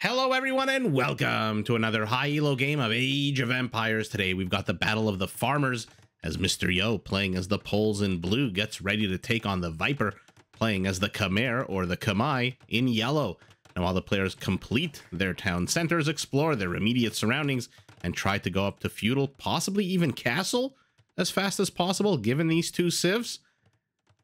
Hello everyone and welcome to another high elo game of Age of Empires. Today we've got the Battle of the Farmers as Mr. Yo playing as the Poles in blue gets ready to take on the Viper playing as the Khmer or the Khmer in yellow. And while the players complete their town centers, explore their immediate surroundings, and try to go up to feudal, possibly even castle as fast as possible given these two civs.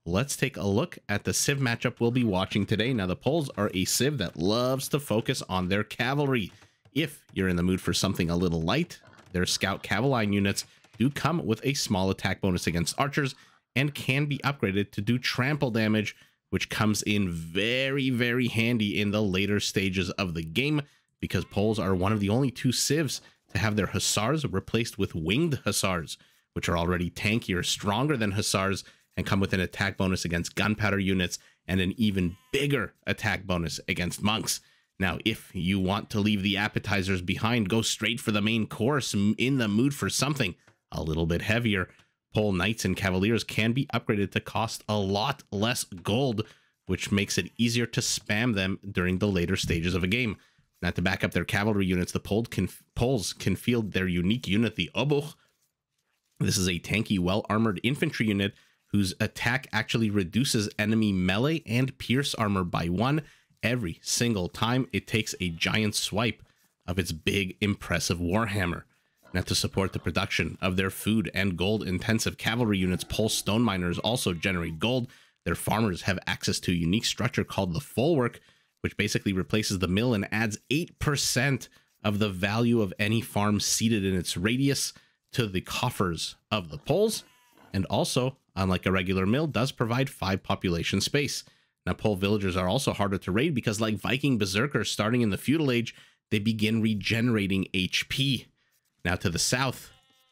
Let's take a look at the civ matchup we'll be watching today. Now, the Poles are a civ that loves to focus on their cavalry. If you're in the mood for something a little light, their scout cavalry units do come with a small attack bonus against archers and can be upgraded to do trample damage, which comes in very, very handy in the later stages of the game because Poles are one of the only two civs to have their hussars replaced with winged hussars, which are already tankier, stronger than hussars, and come with an attack bonus against gunpowder units and an even bigger attack bonus against monks. Now, if you want to leave the appetizers behind, go straight for the main course in the mood for something a little bit heavier, Pole Knights and Cavaliers can be upgraded to cost a lot less gold, which makes it easier to spam them during the later stages of a game. Now, to back up their cavalry units, the Poles can field their unique unit, the Obuch. This is a tanky, well-armored infantry unit whose attack actually reduces enemy melee and pierce armor by 1 every single time it takes a giant swipe of its big, impressive warhammer. Now, to support the production of their food and gold-intensive cavalry units, Pole stone miners also generate gold. Their farmers have access to a unique structure called the Folwark, which basically replaces the mill and adds 8% of the value of any farm seated in its radius to the coffers of the Poles, and also, unlike a regular mill, does provide 5 population space. Now, Pole villagers are also harder to raid because, like Viking berserkers starting in the Feudal Age, they begin regenerating HP. Now, to the south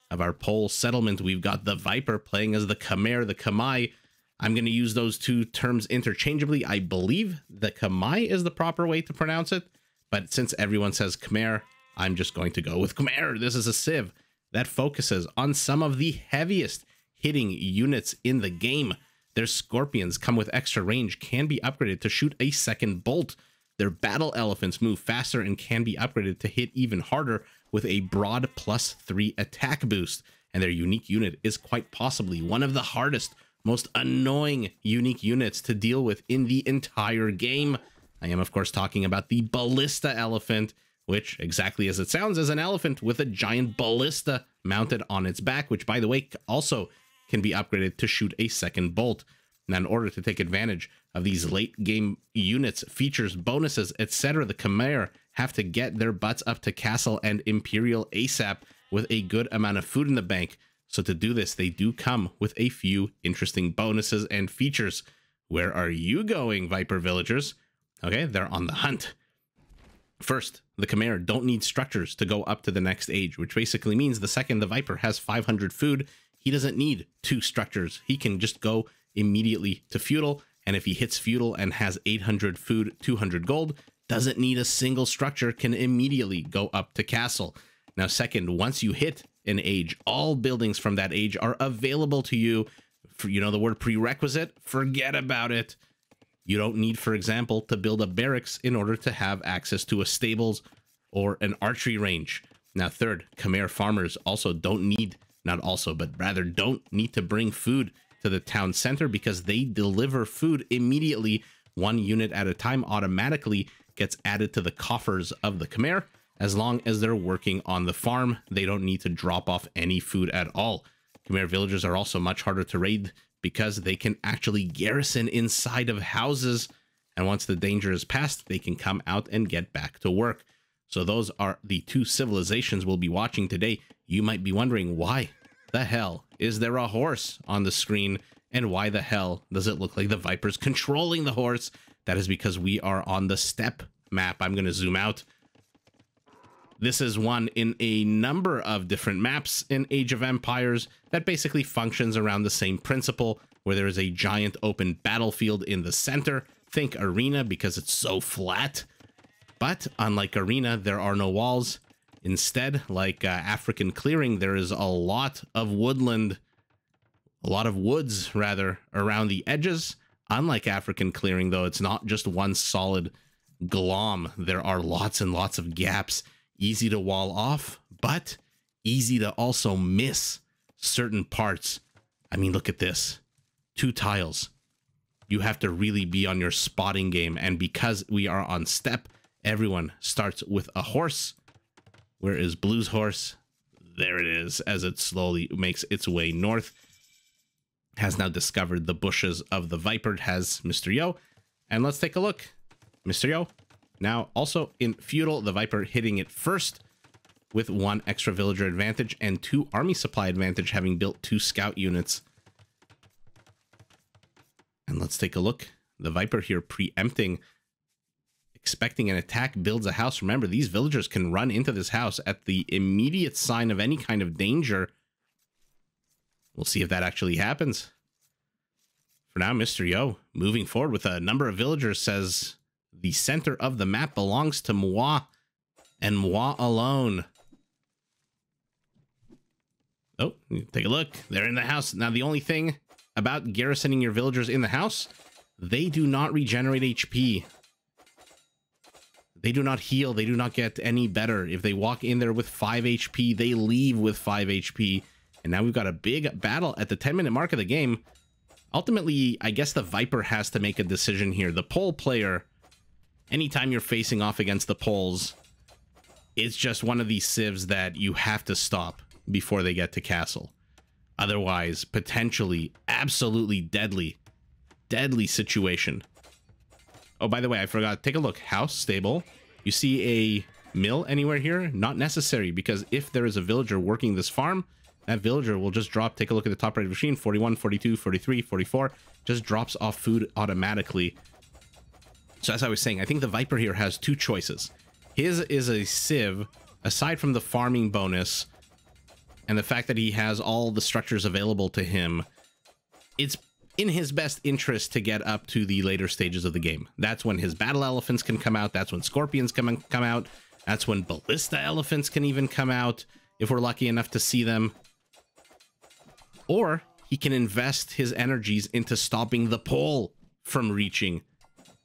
of our Pole settlement, we've got the Viper playing as the Khmer, the Khmer. I'm going to use those two terms interchangeably. I believe the Khmer is the proper way to pronounce it, but since everyone says Khmer, I'm just going to go with Khmer. This is a civ that focuses on some of the heaviest hitting units in the game. Their scorpions come with extra range, can be upgraded to shoot a second bolt. Their battle elephants move faster and can be upgraded to hit even harder with a broad +3 attack boost. And their unique unit is quite possibly one of the hardest, most annoying unique units to deal with in the entire game. I am, of course, talking about the ballista elephant, which, exactly as it sounds, is an elephant with a giant ballista mounted on its back, which, by the way, also can be upgraded to shoot a second bolt. Now, in order to take advantage of these late game units, features, bonuses, etc., the Khmer have to get their butts up to castle and imperial ASAP with a good amount of food in the bank. So to do this, they do come with a few interesting bonuses and features. Where are you going, Viper villagers? Okay, they're on the hunt. First, the Khmer don't need structures to go up to the next age, which basically means the second the Viper has 500 food, he doesn't need 2 structures. He can just go immediately to feudal, and if he hits feudal and has 800 food, 200 gold, doesn't need a single structure, can immediately go up to castle. Now, second, once you hit an age, all buildings from that age are available to you. For, you know the word prerequisite? Forget about it. You don't need, for example, to build a barracks in order to have access to a stables or an archery range. Now, third, Khmer farmers also don't need, not also, but rather don't need to bring food to the town center because they deliver food immediately. 1 unit at a time automatically gets added to the coffers of the Khmer. As long as they're working on the farm, they don't need to drop off any food at all. Khmer villagers are also much harder to raid because they can actually garrison inside of houses. And once the danger is past, they can come out and get back to work. So those are the 2 civilizations we'll be watching today. You might be wondering, why the hell is there a horse on the screen? And why the hell does it look like the Viper's controlling the horse? That is because we are on the steppe map. I'm going to zoom out. This is one in a number of different maps in Age of Empires that basically functions around the same principle, where there is a giant open battlefield in the center. Think arena because it's so flat. But unlike arena, there are no walls. Instead, like African clearing, there is a lot of woodland, a lot of woods, rather, around the edges. Unlike African clearing, though, it's not just one solid glom. There are lots and lots of gaps, easy to wall off, but easy to also miss certain parts. I mean, look at this. 2 tiles. You have to really be on your spotting game. And because we are on step, everyone starts with a horse. Where is Blue's horse? There it is, as it slowly makes its way north. Has now discovered the bushes of the Viper, has Mr. Yo. And let's take a look. Mr. Yo, now also in Feudal, the Viper hitting it first with 1 extra villager advantage and 2 army supply advantage, having built 2 scout units. And let's take a look. The Viper here preempting, expecting an attack, builds a house. Remember, these villagers can run into this house at the immediate sign of any kind of danger. We'll see if that actually happens. For now, Mr. Yo moving forward with a number of villagers, says the center of the map belongs to moi and moi alone. Oh, take a look. They're in the house. Now, the only thing about garrisoning your villagers in the house, they do not regenerate HP. They do not heal. They do not get any better. If they walk in there with 5 HP, they leave with 5 HP. And now we've got a big battle at the 10-minute mark of the game. Ultimately, I guess the Viper has to make a decision here. The pole player, anytime you're facing off against the poles, it's just one of these civs that you have to stop before they get to castle. Otherwise, potentially, absolutely deadly situation. Oh, by the way, I forgot. Take a look. House, stable. You see a mill anywhere here? Not necessary, because if there is a villager working this farm, that villager will just drop. Take a look at the top right of the machine. 41, 42, 43, 44. Just drops off food automatically. So as I was saying, I think the Viper here has 2 choices. His is a civ, aside from the farming bonus, and the fact that he has all the structures available to him, it's in his best interest to get up to the later stages of the game. That's when his battle elephants can come out. That's when scorpions come out. That's when ballista elephants can even come out, if we're lucky enough to see them. Or he can invest his energies into stopping the pole from reaching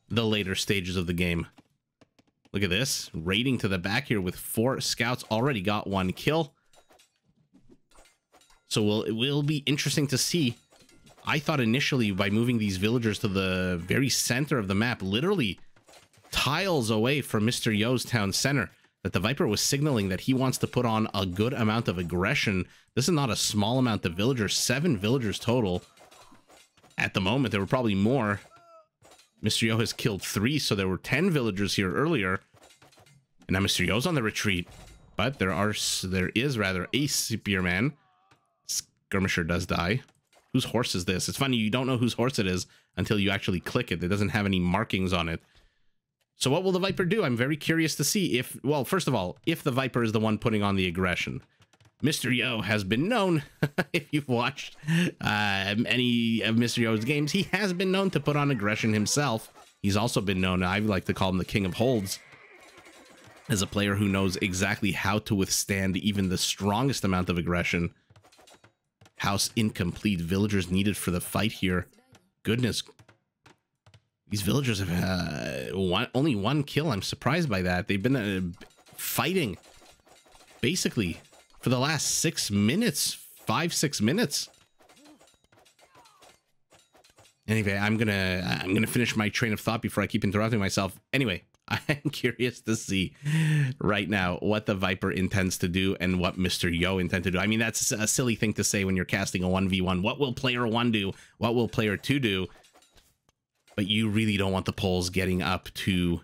the later stages of the game. Look at this. Raiding to the back here with 4 scouts. Already got 1 kill. So it will be interesting to see. I thought initially by moving these villagers to the very center of the map, literally tiles away from Mr. Yo's town center, that the Viper was signaling that he wants to put on a good amount of aggression. This is not a small amount of villagers. 7 villagers total. At the moment, there were probably more. Mr. Yo has killed 3, so there were 10 villagers here earlier. And now Mr. Yo's on the retreat. But there is a spearman. Skirmisher does die. Whose horse is this? It's funny, you don't know whose horse it is until you actually click it. It doesn't have any markings on it. So what will the Viper do? I'm very curious to see if, well, first of all, if the Viper is the one putting on the aggression. Mr. Yo has been known, if you've watched any of Mr. Yo's games, he has been known to put on aggression himself. He's also been known, I like to call him the King of Holds, as a player who knows exactly how to withstand even the strongest amount of aggression. House incomplete. Villagers needed for the fight here. Goodness. These villagers have only 1 kill. I'm surprised by that. They've been fighting basically for the last 6 minutes, 5-6 minutes. Anyway, I'm gonna finish my train of thought before I keep interrupting myself. Anyway, I'm curious to see right now what the Viper intends to do and what Mr. Yo intends to do. I mean, that's a silly thing to say when you're casting a 1v1. What will player 1 do? What will player 2 do? But you really don't want the poles getting up to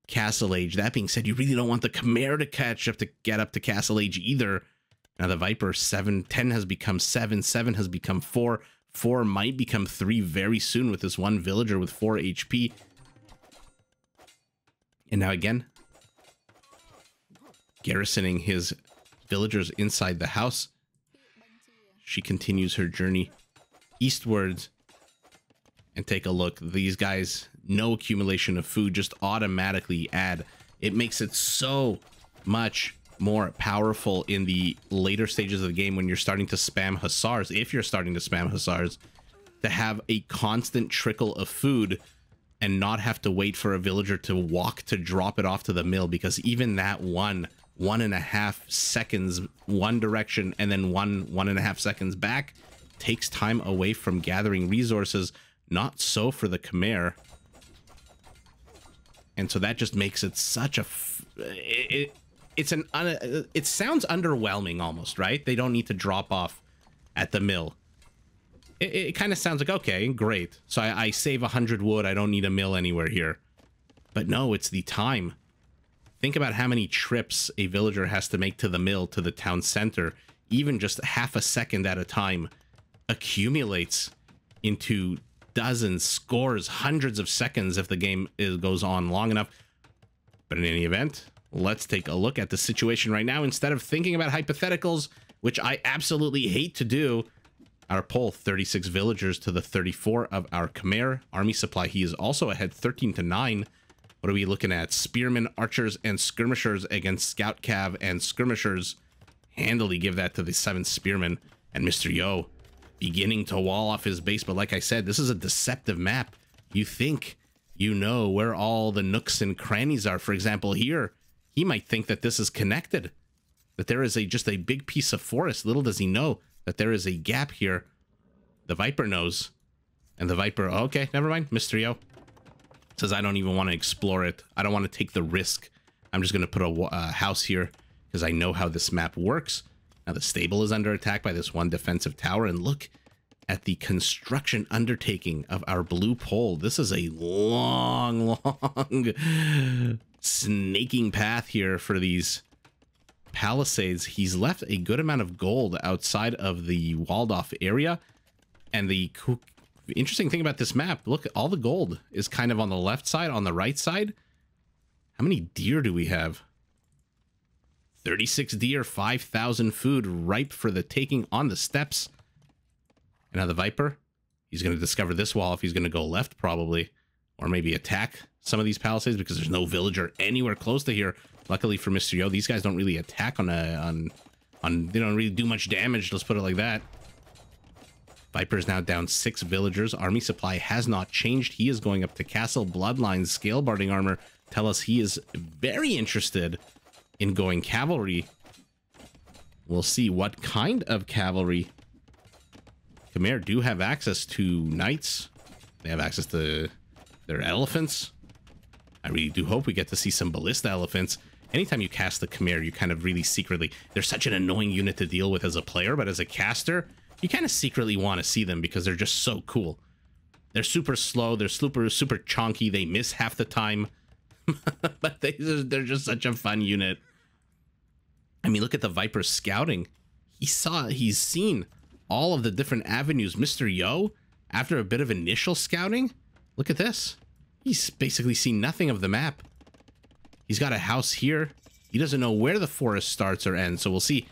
Castle Age. That being said, you really don't want the Khmer to get up to Castle Age either. Now the Viper 10 has become 7, 7 has become 4, 4 might become 3 very soon with this 1 villager with 4 HP. And now again, garrisoning his villagers inside the house. She continues her journey eastwards. And take a look. These guys, no accumulation of food, just automatically add. It makes it so much more powerful in the later stages of the game when you're starting to spam hussars, if you're starting to spam hussars, to have a constant trickle of food. and not have to wait for a villager to walk to drop it off to the mill, because even that 1.5 seconds one direction and then 1.5 seconds back takes time away from gathering resources. Not so for the Khmer. And so that just makes it such a it sounds underwhelming almost, right? They don't need to drop off at the mill. It kind of sounds like, okay, great. So I save 100 wood. I don't need a mill anywhere here. But no, it's the time. Think about how many trips a villager has to make to the mill, to the town center. Even just half a second at a time accumulates into dozens, scores, hundreds of seconds if the game goes on long enough. But in any event, let's take a look at the situation right now. Instead of thinking about hypotheticals, which I absolutely hate to do, our poll, 36 villagers to the 34 of our Khmer army supply. He is also ahead 13-9. What are we looking at? Spearmen, archers, and skirmishers against scout cav and skirmishers. Handily give that to the 7 spearmen. And Mr. Yo beginning to wall off his base. But like I said, this is a deceptive map. You think you know where all the nooks and crannies are. For example, here, he might think that this is connected, that there is just a big piece of forest. Little does he know that there is a gap here. The Viper knows. And the Viper, okay, never mind. Mr. Yo says, I don't even want to explore it. I don't want to take the risk. I'm just going to put a house here because I know how this map works. Now the stable is under attack by this one defensive tower. And look at the construction undertaking of our blue pole. This is a long snaking path here for these palisades. He's left a good amount of gold outside of the walled off area. And the interesting thing about this map, look, all the gold is kind of on the left side. On the right side, how many deer do we have? 36 deer, 5,000 food ripe for the taking on the steppes. And now the Viper, he's going to discover this wall if he's going to go left probably, or maybe attack some of these palisades because there's no villager anywhere close to here. Luckily for Mr. Yo, these guys don't really attack they don't really do much damage. Let's put it like that. Viper's now down 6 villagers. Army supply has not changed. He is going up to Castle Bloodlines. Scale barding armor tell us he is very interested in going cavalry. We'll see what kind of cavalry. Khmer do have access to knights. They have access to their elephants. I really do hope we get to see some ballista elephants. Anytime you cast the Khmer, you kind of really secretly... They're such an annoying unit to deal with as a player, but as a caster, you kind of secretly want to see them because they're just so cool. They're super slow. They're super chonky. They miss half the time. But they're just such a fun unit. I mean, look at the Viper scouting. He's seen all of the different avenues. Mr. Yo, after a bit of initial scouting, look at this. He's basically seen nothing of the map. He's got a house here. He doesn't know where the forest starts or ends. So we'll see.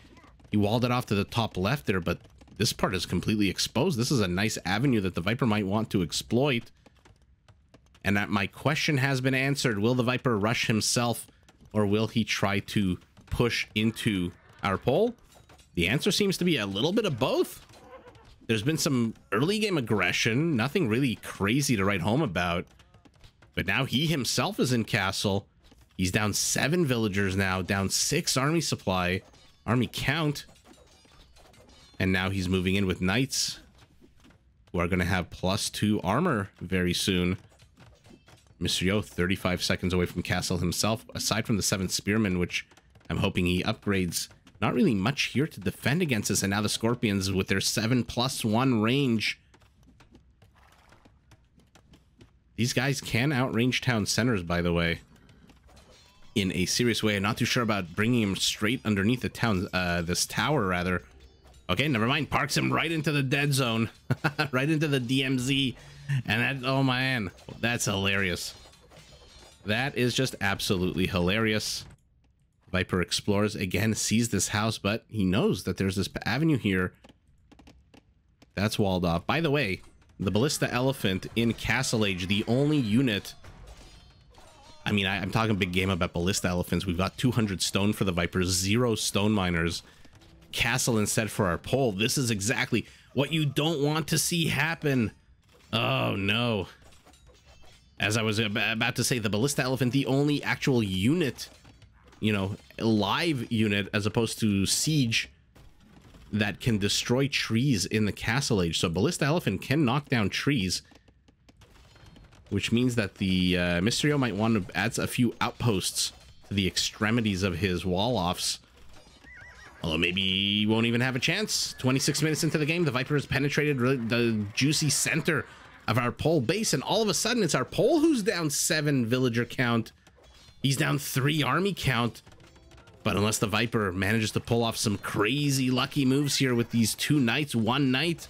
He walled it off to the top left there, but this part is completely exposed. This is a nice avenue that the Viper might want to exploit. And that my question has been answered. Will the Viper rush himself, or will he try to push into our pole? The answer seems to be a little bit of both. There's been some early game aggression, nothing really crazy to write home about. But now he himself is in castle. He's down 7 villagers now, down 6 army supply, army count. And now he's moving in with knights who are going to have +2 armor very soon. Mr. Yo, 35 seconds away from castle himself, aside from the 7 spearmen, which I'm hoping he upgrades. Not really much here to defend against us. And now the Scorpions with their 7+1 range. These guys can outrange town centers, by the way, in a serious way. I'm not too sure about bringing him straight underneath the town, this tower, rather. Okay, never mind. Parks him right into the dead zone. Right into the DMZ. And that, oh man, that's hilarious. That is just absolutely hilarious. Viper explores again, sees this house, but he knows that there's this avenue here that's walled off. By the way, the Ballista Elephant in Castle Age, the only unit... I mean, I'm talking big game about Ballista Elephants. We've got 200 stone for the Vipers, 0 stone miners. Castle instead for our pole. This is exactly what you don't want to see happen. Oh, no. As I was about to say, the Ballista Elephant, the only actual unit, you know, live unit, as opposed to Siege, that can destroy trees in the Castle Age. So Ballista Elephant can knock down trees, which means that the Mysterio might want to add a few outposts to the extremities of his wall-offs. Although maybe he won't even have a chance. 26 minutes into the game, the Viper has penetrated the juicy center of our Pole base, and all of a sudden it's our Pole who's down 7 villager count. He's down 3 army count. But unless the Viper manages to pull off some crazy lucky moves here with these 2 knights, 1 knight,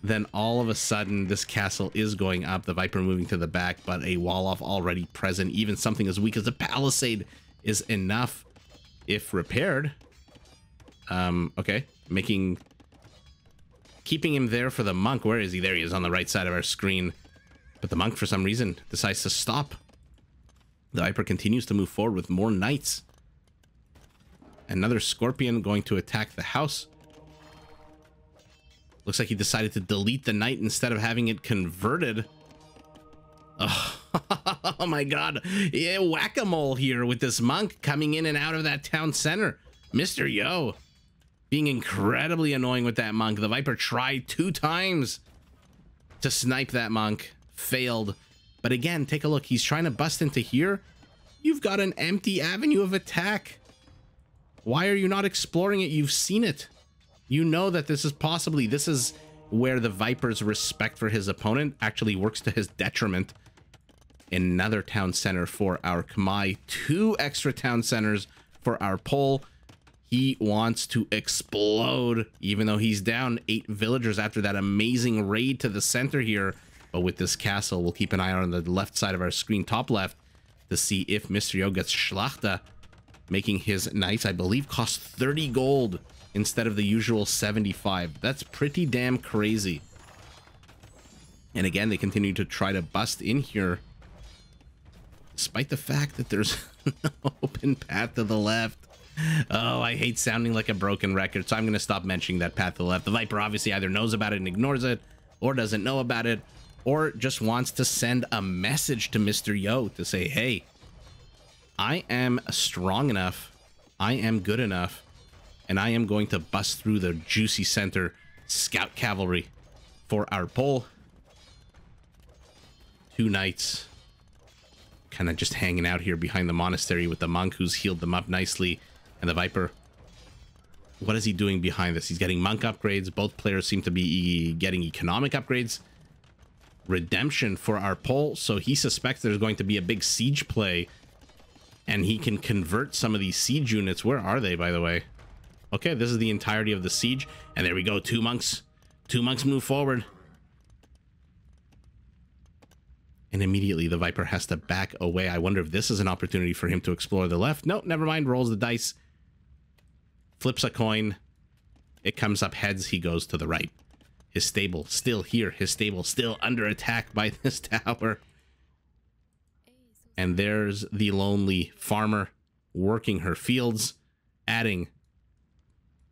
then all of a sudden this castle is going up. The Viper moving to the back, but a wall-off already present. Even something as weak as a palisade is enough if repaired. Okay, keeping him there for the monk. Where is he? There he is on the right side of our screen. But the monk, for some reason, decides to stop. The Viper continues to move forward with more knights. Another Scorpion going to attack the house. Looks like he decided to delete the knight instead of having it converted. Oh my god. Yeah, whack-a-mole here with this monk coming in and out of that town center. Mr. Yo being incredibly annoying with that monk. The Viper tried 2 times to snipe that monk. Failed. But again, take a look. He's trying to bust into here. You've got an empty avenue of attack. Why are you not exploring it? You've seen it. You know that this is where the Viper's respect for his opponent actually works to his detriment. Another town center for our Khmer. 2 extra town centers for our Pole. He wants to explode, even though he's down 8 villagers after that amazing raid to the center here. But with this castle, we'll keep an eye on the left side of our screen, top left, to see if Mr. Yo gets Schlachter, making his knights, I believe, cost 30 gold instead of the usual 75. That's pretty damn crazy. And again, they continue to try to bust in here, despite the fact that there's no open path to the left. Oh, I hate sounding like a broken record, so I'm going to stop mentioning that path to the left. The Viper obviously either knows about it and ignores it, or doesn't know about it, or just wants to send a message to Mr. Yo to say, hey, I am strong enough, I am good enough, and I am going to bust through the juicy center scout cavalry for our Pole. 2 knights kind of just hanging out here behind the monastery with the monk who's healed them up nicely. And the Viper, what is he doing behind this? He's getting monk upgrades. Both players seem to be getting economic upgrades. Redemption for our Pole, so he suspects there's going to be a big siege play, and he can convert some of these siege units. Where are they, by the way? Okay, this is the entirety of the siege, and there we go. 2 monks move forward, and immediately the Viper has to back away. I wonder if this is an opportunity for him to explore the left. Nope, never mind. Rolls the dice, flips a coin, it comes up heads. He goes to the right. His stable still here. His stable still under attack by this tower. And there's the lonely farmer working her fields, adding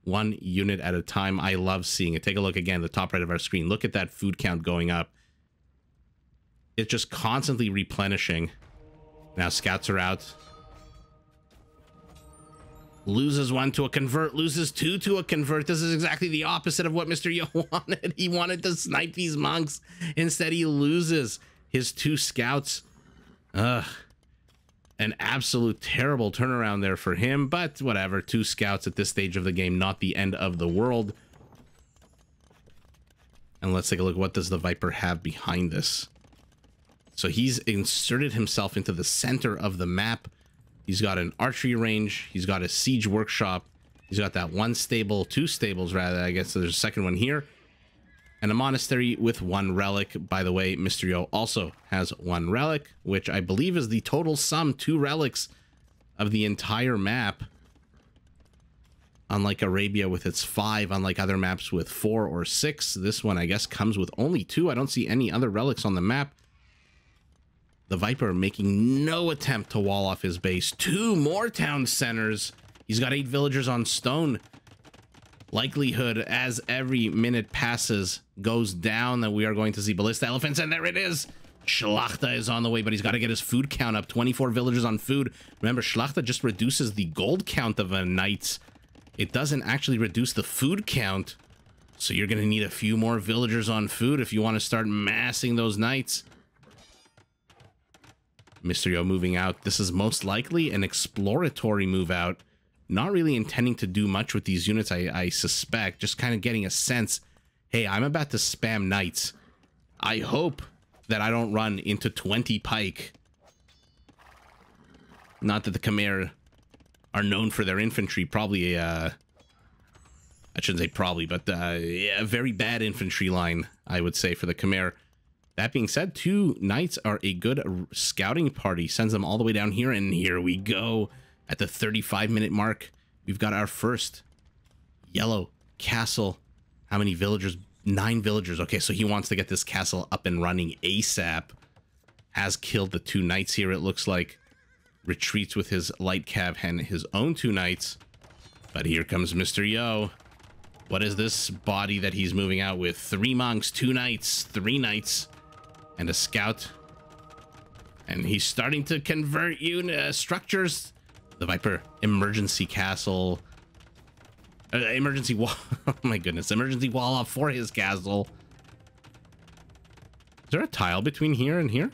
1 unit at a time. I love seeing it. Take a look again, the top right of our screen. Look at that food count going up. It's just constantly replenishing. Now scouts are out. Loses 1 to a convert, loses 2 to a convert. This is exactly the opposite of what Mr. Yo wanted. He wanted to snipe these monks. Instead, he loses his 2 scouts. Ugh. An absolute terrible turnaround there for him, but whatever. 2 scouts at this stage of the game, not the end of the world. And let's take a look. What does the Viper have behind this? So he's inserted himself into the center of the map. He's got an archery range. He's got a siege workshop. He's got that 1 stable, 2 stables rather. I guess there's a second one here. And a monastery with 1 relic. By the way, Mr. Yo also has 1 relic, which I believe is the total sum, 2 relics of the entire map. Unlike Arabia with its 5, unlike other maps with 4 or 6, this one I guess comes with only 2. I don't see any other relics on the map. The Viper making no attempt to wall off his base. 2 more town centers. He's got 8 villagers on stone. Likelihood as every minute passes goes down that we are going to see Ballista Elephants. And there it is. Schlachter is on the way, but he's got to get his food count up. 24 villagers on food. Remember, Schlachter just reduces the gold count of a knight. It doesn't actually reduce the food count. So you're going to need a few more villagers on food if you want to start massing those knights. Mr. Yo moving out. This is most likely an exploratory move out. Not really intending to do much with these units, I suspect. Just kind of getting a sense, hey, I'm about to spam knights. I hope that I don't run into 20 pike. Not that the Khmer are known for their infantry. Probably I shouldn't say probably, but yeah, a very bad infantry line, I would say, for the Khmer. That being said, 2 knights are a good scouting party. Sends them all the way down here, and here we go. At the 35-minute mark, we've got our first yellow castle. How many villagers? 9 villagers. Okay, so he wants to get this castle up and running ASAP. Has killed the 2 knights here, it looks like. Retreats with his light cav and his own 2 knights. But here comes Mr. Yo. What is this body that he's moving out with? 3 monks, 2 knights, 3 knights, and a scout. And he's starting to convert structures. The Viper, emergency castle. Emergency wall. Oh my goodness. Emergency wall up for his castle. Is there a tile between here and here?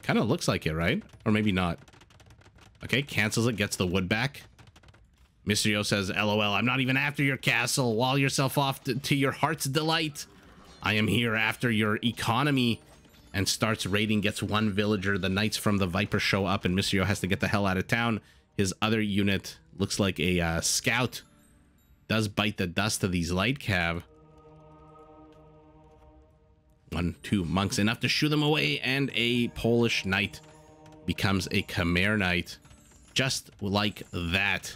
Kind of looks like it, right? Or maybe not. Okay, cancels it, gets the wood back. Mr. Yo says, LOL, I'm not even after your castle. Wall yourself off to your heart's delight. I am here after your economy. And starts raiding, gets 1 villager. The knights from the Viper show up, and Mr. Yo has to get the hell out of town. His other unit looks like a scout. Does bite the dust of these light cav. 1, 2 monks, enough to shoo them away, and a Polish knight becomes a Khmer knight. Just like that.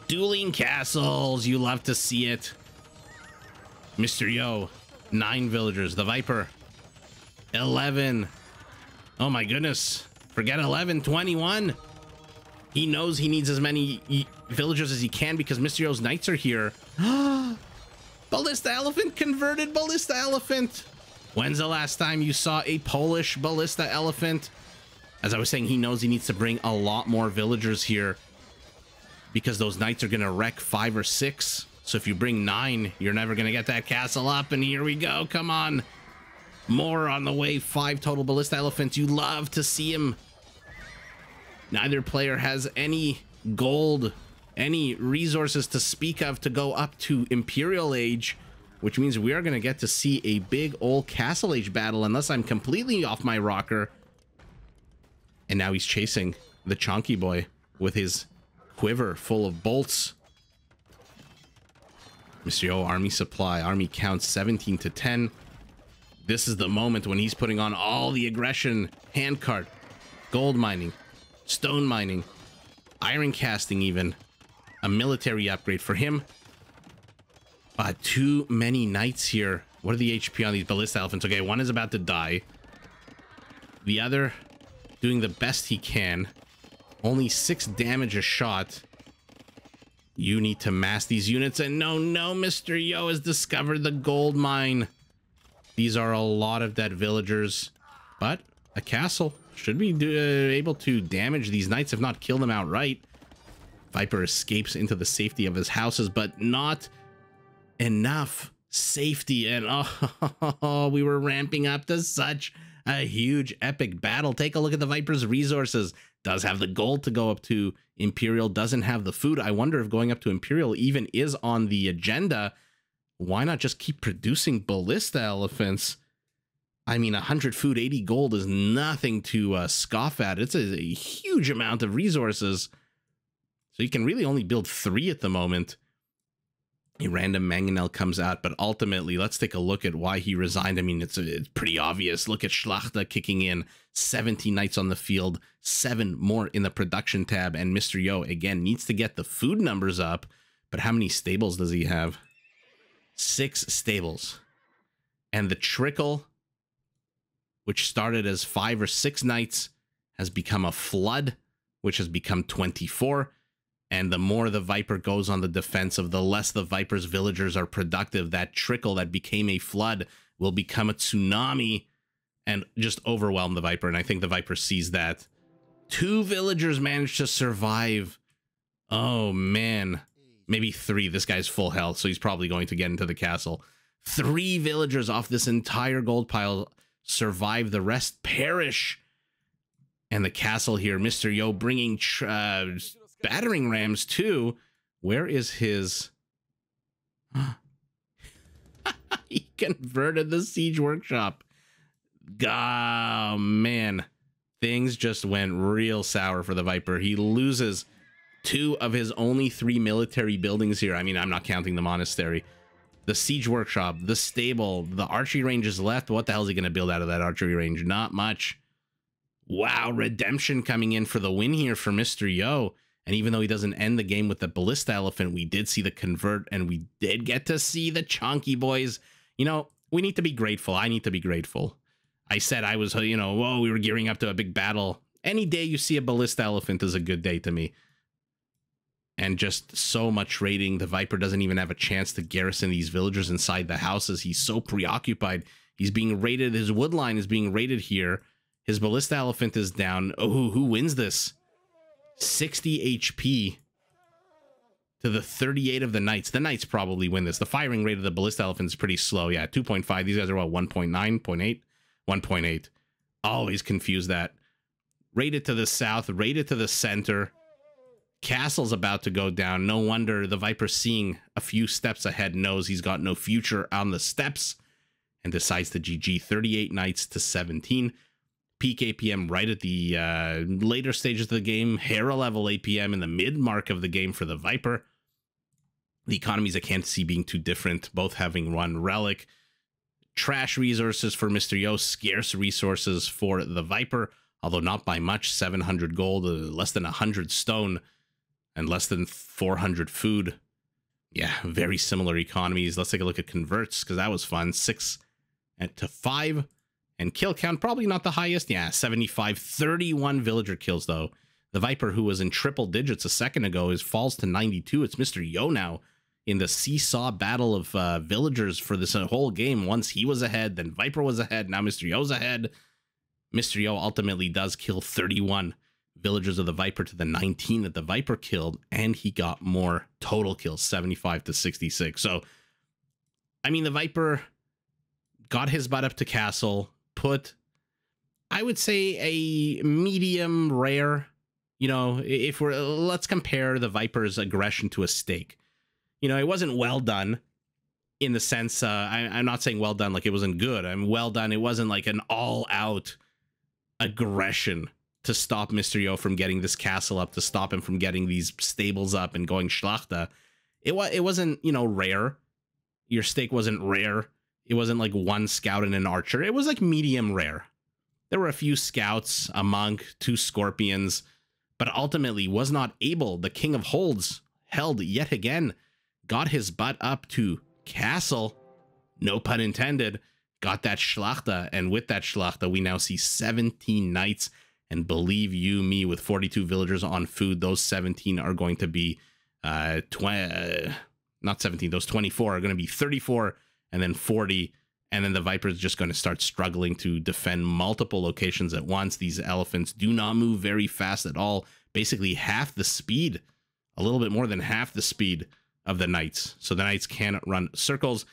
Dueling castles, you love to see it. Mr. Yo, 9 villagers. The Viper, 11. Oh my goodness. Forget 11, 21. He knows he needs as many villagers as he can because Mr. Yo's knights are here. Ballista elephant converted. Ballista elephant. When's the last time you saw a Polish ballista elephant? As I was saying, he knows he needs to bring a lot more villagers here because those knights are going to wreck 5 or 6. So if you bring 9, you're never going to get that castle up. And here we go. Come on. More on the way. 5 total ballista elephants. You love to see him. Neither player has any gold, any resources to speak of to go up to Imperial Age, which means we are going to get to see a big old Castle Age battle unless I'm completely off my rocker. And now he's chasing the Chonky Boy with his quiver full of bolts. Mr. Yo, army supply, army count 17 to 10. This is the moment when he's putting on all the aggression. Handcart, gold mining, stone mining, iron casting even. A military upgrade for him. Too many knights here. What are the HP on these ballista elephants? Okay, one is about to die. The other doing the best he can. Only 6 damage a shot. You need to mass these units. And no, Mr. Yo has discovered the gold mine. These are a lot of dead villagers. But a castle should be able to damage these knights, if not kill them outright. Viper escapes into the safety of his houses, but not enough safety. And oh, we were ramping up to such a huge epic battle. Take a look at the Viper's resources. Does have the gold to go up to Imperial, doesn't have the food. I wonder if going up to Imperial even is on the agenda. Why not just keep producing ballista elephants? I mean, 100 food, 80 gold is nothing to scoff at. It's a huge amount of resources. So you can really only build 3 at the moment. A random mangonel comes out, but ultimately, let's take a look at why he resigned. I mean, it's pretty obvious. Look at Schlachter kicking in. 70 knights on the field, 7 more in the production tab, and Mr. Yo, again, needs to get the food numbers up. But how many stables does he have? 6 stables. And the trickle, which started as 5 or 6 knights, has become a flood, which has become 24. And the more the Viper goes on the defensive, the less the Viper's villagers are productive. That trickle that became a flood will become a tsunami. and just overwhelm the Viper. And I think the Viper sees that. 2 villagers managed to survive. Oh, man. Maybe 3. This guy's full health, so he's probably going to get into the castle. 3 villagers off this entire gold pile survive. The rest perish. And the castle here, Mr. Yo bringing battering rams too. Where is his... He converted the siege workshop. Oh, man. Things just went real sour for the Viper. He loses 2 of his only 3 military buildings here. I mean, I'm not counting the monastery. The siege workshop, the stable, the archery range is left. What the hell is he going to build out of that archery range? Not much. Wow, redemption coming in for the win here for Mr. Yo. And even though he doesn't end the game with the ballista elephant, we did see the convert, and we did get to see the chunky boys. You know, we need to be grateful. I need to be grateful. I said I was, you know, whoa, we were gearing up to a big battle. Any day you see a ballista elephant is a good day to me. And just so much raiding. The Viper doesn't even have a chance to garrison these villagers inside the houses. He's so preoccupied. He's being raided. His wood line is being raided here. His ballista elephant is down. Oh, who wins this? 60 HP to the 38 of the knights. The knights probably win this. The firing rate of the ballista elephant is pretty slow. Yeah, 2.5. These guys are what, 1.9, 0.8? 1.8. Always confuse that. Raided to the south, raided to the center. Castle's about to go down. No wonder the Viper, seeing a few steps ahead, knows he's got no future on the steps and decides to GG. 38 knights to 17. Peak APM right at the later stages of the game. Hera level APM in the mid mark of the game for the Viper. The economies I can't see being too different, both having one relic. Trash resources for Mr. Yo, scarce resources for the Viper, although not by much. 700 gold, less than 100 stone, and less than 400 food. Yeah, very similar economies. Let's take a look at converts, because that was fun. 6 to 5. And kill count, probably not the highest. Yeah, 75. 31 villager kills, though. The Viper, who was in triple digits a second ago, falls to 92. It's Mr. Yo now in the seesaw battle of villagers for this whole game. Once he was ahead, then Viper was ahead. Now Mr. Yo's ahead. Mr. Yo ultimately does kill 31 villagers of the Viper to the 19 that the Viper killed, and he got more total kills, 75 to 66. So, I mean, the Viper got his butt up to castle, put, I would say, a medium rare. You know, if let's compare the Viper's aggression to a steak. You know, it wasn't well done in the sense, I'm not saying well done like it wasn't good. I'm well done. It wasn't like an all-out aggression to stop Mr. Yo from getting this castle up, to stop him from getting these stables up and going Schlachter. It wasn't, you know, rare. Your steak wasn't rare. It wasn't like one scout and an archer. It was like medium rare. There were a few scouts, a monk, 2 scorpions, but ultimately was not able. The King of Holds held yet again, got his butt up to castle, no pun intended, got that Schlachter, and with that Schlachter, we now see 17 knights, and believe you me, with 42 villagers on food, those 17 are going to be, not 17, those 24 are going to be 34, and then 40, and then the Viper is just going to start struggling to defend multiple locations at once. These elephants do not move very fast at all, basically half the speed, a little bit more than half the speed of the knights. So the knights cannot run circles,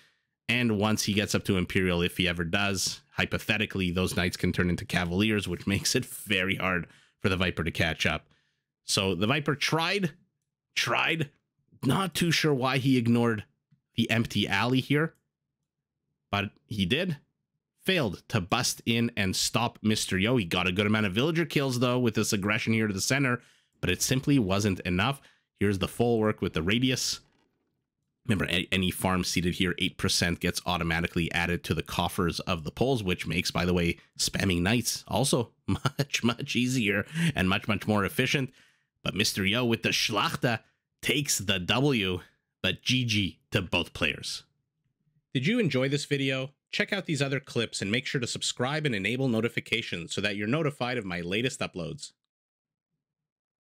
and once he gets up to Imperial, if he ever does, hypothetically, those knights can turn into cavaliers, which makes it very hard for the Viper to catch up. So the Viper tried, not too sure why he ignored the empty alley here, but he did. Failed to bust in and stop Mr. Yo. He got a good amount of villager kills, though, with this aggression here to the center, but it simply wasn't enough. Here's the full work with the radius. Remember, any farm seated here, 8% gets automatically added to the coffers of the polls, which makes, by the way, spamming knights also much easier and much more efficient. But Mr. Yo with the Schlachter takes the W, but GG to both players. Did you enjoy this video? Check out these other clips and make sure to subscribe and enable notifications so that you're notified of my latest uploads.